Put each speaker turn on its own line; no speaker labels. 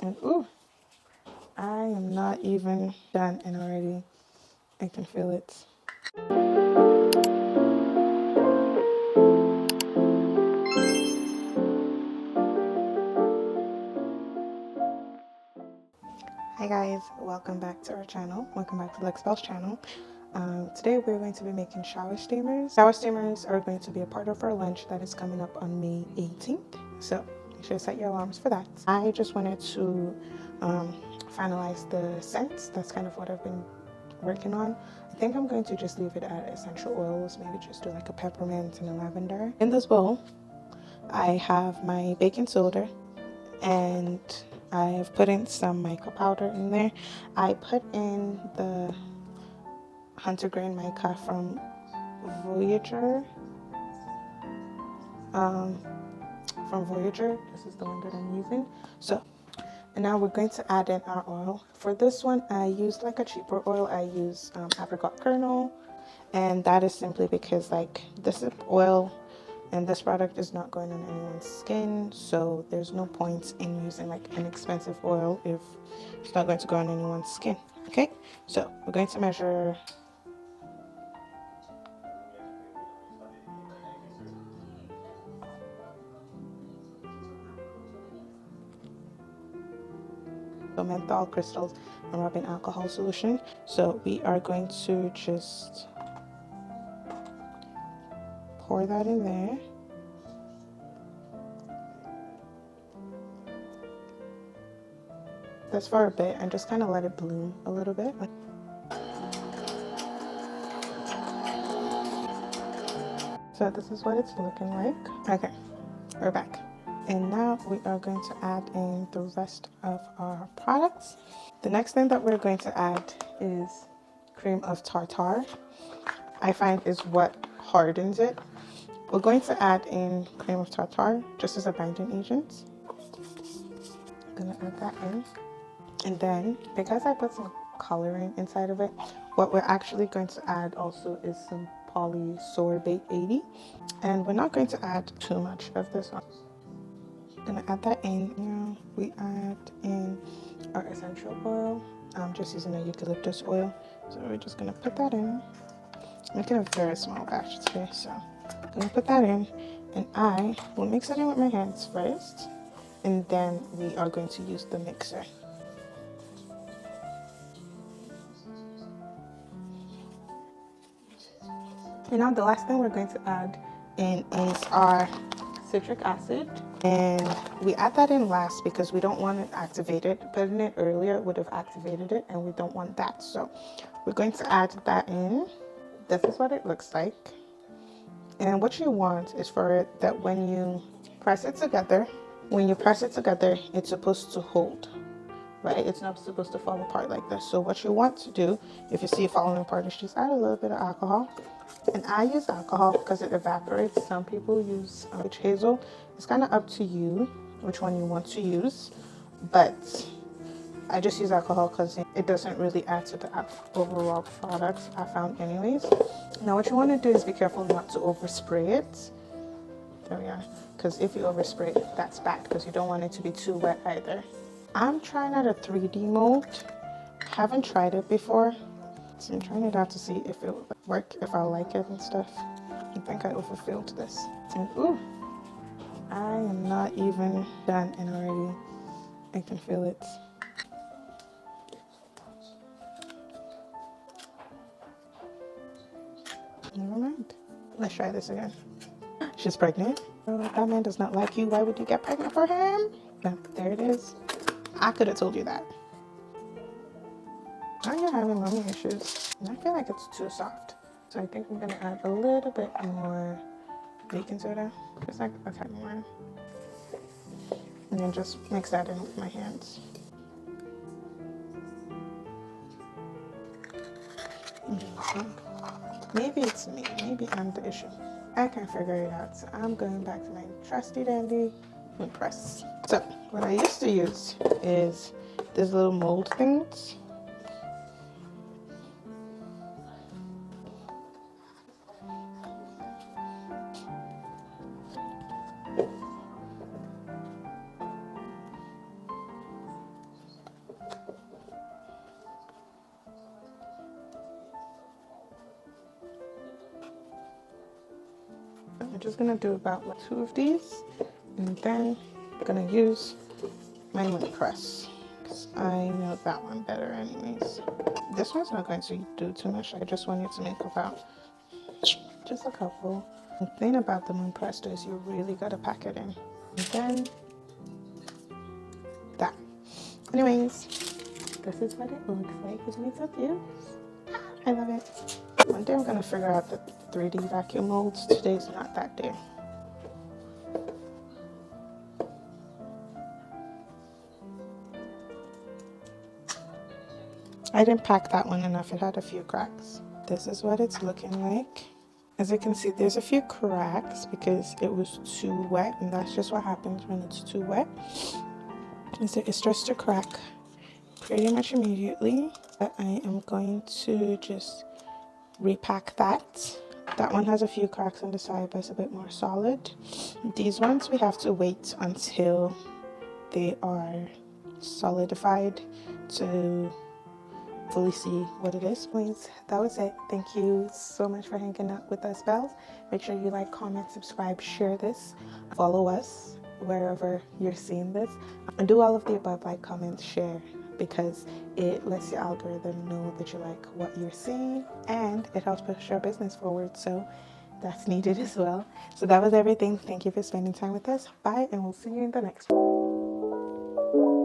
And ooh, I am not even done and already I can feel it. Hi guys, welcome back to our channel. Welcome back to Luxebels channel. Today we're going to be making shower steamers. Shower steamers are going to be a part of our lunch that is coming up on May 18th. So make sure to set your alarms for that. I just wanted to finalize the scents. That's kind of what I've been working on. I think I'm going to just leave it at essential oils, maybe just do like a peppermint and a lavender. In this bowl, I have my baking soda and I have put in some mica powder in there. I put in the hunter grain mica from Voyager. This is the one that I'm using. So, and now we're going to add in our oil. For this one, I used like a cheaper oil. I use apricot kernel, and that is simply because like this oil and this product is not going on anyone's skin, so there's no point in using like an expensive oil if it's not going to go on anyone's skin. Okay, so we're going to measure the menthol crystals and rubbing alcohol solution. So we are going to just pour that in there. That's for a bit and just kind of let it bloom a little bit. So this is what it's looking like. Okay, we're back. And now we are going to add in the rest of our products. The next thing that we're going to add is cream of tartar. I find is what hardens it. We're going to add in cream of tartar just as a binding agent. I'm gonna add that in. And then, because I put some coloring inside of it, what we're actually going to add also is some polysorbate 80. And we're not going to add too much of this one. I'm gonna add that in. Now we add in our essential oil. I'm just using a eucalyptus oil. So we're just gonna put that in. I'm making a very small batch today, so I'm gonna put that in. And I will mix it in with my hands first. And then we are going to use the mixer. And now the last thing we're going to add in is our citric acid. And we add that in last because we don't want it activated. Putting it earlier would have activated it and we don't want that. So we're going to add that in. This is what it looks like. And what you want is for it that when you press it together, it's supposed to hold. Right? It's not supposed to fall apart like this. So what you want to do, if you see it falling apart, is just add a little bit of alcohol. And I use alcohol because it evaporates. Some people use witch hazel. It's kind of up to you which one you want to use. But I just use alcohol because it doesn't really add to the overall products I found anyways. Now what you want to do is be careful not to overspray it. There we are. Because if you overspray it, that's bad because you don't want it to be too wet either. I'm trying out a 3D mold. Haven't tried it before. So I'm trying it out to see if it will work, if I like it and stuff. I think I overfilled this. And ooh, I am not even done and already I can feel it. Never mind. Let's try this again. She's pregnant. Oh, that man does not like you. Why would you get pregnant for him? No, there it is. I could have told you that. Now you're having mommy issues. And I feel like it's too soft. So I think I'm gonna add a little bit more baking soda. Just like a tad more. And then just mix that in with my hands. Maybe it's me. Maybe I'm the issue. I can figure it out. So I'm going back to my trusty dandy press. So what I used to use is these little mold things. just gonna do about like 2 of these, and then I'm gonna use my moon press because I know that one better anyways. This one's not going to do too much. I just want you to make about just a couple. The thing about the moon press is you really gotta pack it in. And then that. Anyways, this is what it looks like. Isn't it so cute? I love it. One day I'm gonna figure out the 3D vacuum molds. Today's not that day. I didn't pack that one enough. It had a few cracks. This is what it's looking like. As you can see, there's a few cracks because it was too wet, and that's just what happens when it's too wet. It starts to crack pretty much immediately. But I am going to just repack that. That one has a few cracks on the side, but it's a bit more solid. These ones we have to wait until they are solidified to fully see what it is. Please, that was it. Thank you so much for hanging out with us, Bels. Make sure you like, comment, subscribe, share this, follow us wherever you're seeing this, and do all of the above: like, comment, share, because it lets your algorithm know that you like what you're seeing, and it helps push your business forward, so that's needed as well. So that was everything. Thank you for spending time with us. Bye, and we'll see you in the next one.